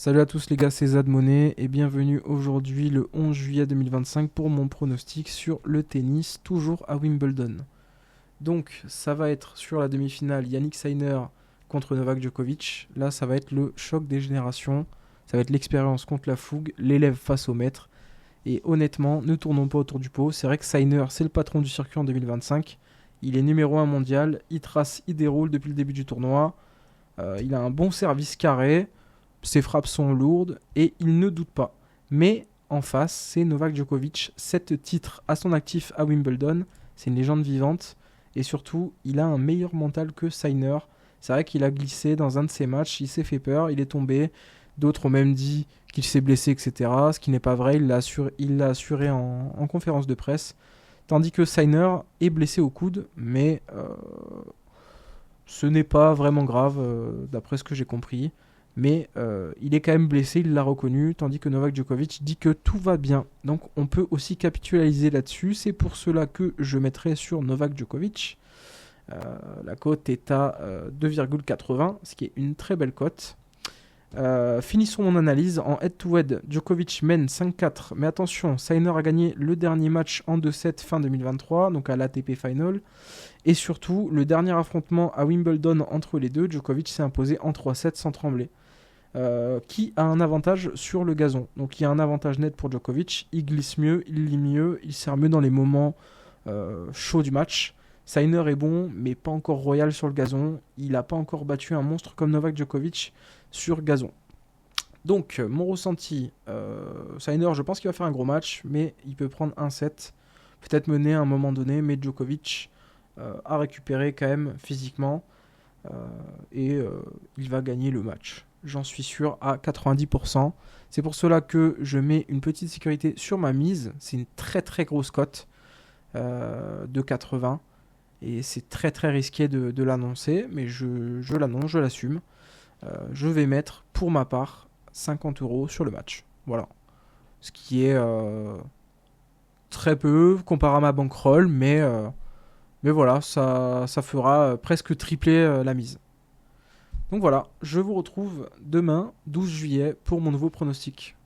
Salut à tous les gars, c'est Zadmoné et bienvenue aujourd'hui le 11 juillet 2025 pour mon pronostic sur le tennis, toujours à Wimbledon. Donc ça va être sur la demi-finale Yannick Sinner contre Novak Djokovic. Là ça va être le choc des générations, ça va être l'expérience contre la fougue, l'élève face au maître. Et honnêtement, ne tournons pas autour du pot, c'est vrai que Sinner c'est le patron du circuit en 2025. Il est numéro 1 mondial, il déroule depuis le début du tournoi. Il a un bon service carré. Ses frappes sont lourdes et il ne doute pas. Mais en face, c'est Novak Djokovic, 7 titres à son actif à Wimbledon. C'est une légende vivante. Et surtout, il a un meilleur mental que Sinner. C'est vrai qu'il a glissé dans un de ses matchs, il s'est fait peur, il est tombé. D'autres ont même dit qu'il s'est blessé, etc. Ce qui n'est pas vrai, il l'a assuré en conférence de presse. Tandis que Sinner est blessé au coude, mais ce n'est pas vraiment grave, d'après ce que j'ai compris. Mais il est quand même blessé, il l'a reconnu, tandis que Novak Djokovic dit que tout va bien. Donc on peut aussi capitaliser là-dessus. C'est pour cela que je mettrai sur Novak Djokovic. La cote est à 2,80, ce qui est une très belle cote. Finissons mon analyse en head-to-head. Djokovic mène 5-4, mais attention, Sinner a gagné le dernier match en 2-7 fin 2023, donc à l'ATP Final. Et surtout, le dernier affrontement à Wimbledon entre les deux, Djokovic s'est imposé en 3-7 sans trembler. Qui a un avantage sur le gazon. Donc il y a un avantage net pour Djokovic, il glisse mieux, il lit mieux, il sert mieux dans les moments chauds du match. Sinner est bon, mais pas encore royal sur le gazon. Il n'a pas encore battu un monstre comme Novak Djokovic sur gazon. Donc mon ressenti, Sinner, je pense qu'il va faire un gros match, mais il peut prendre un set, peut-être mener à un moment donné, mais Djokovic a récupéré quand même physiquement et il va gagner le match. J'en suis sûr à 90%. C'est pour cela que je mets une petite sécurité sur ma mise. C'est une très très grosse cote de 80. Et c'est très très risqué de l'annoncer. Mais je l'annonce, je l'assume. Je vais mettre pour ma part 50 € sur le match. Voilà. Ce qui est très peu comparé à ma bankroll. Mais voilà, ça fera presque tripler la mise. Donc voilà, je vous retrouve demain, 12 juillet, pour mon nouveau pronostic.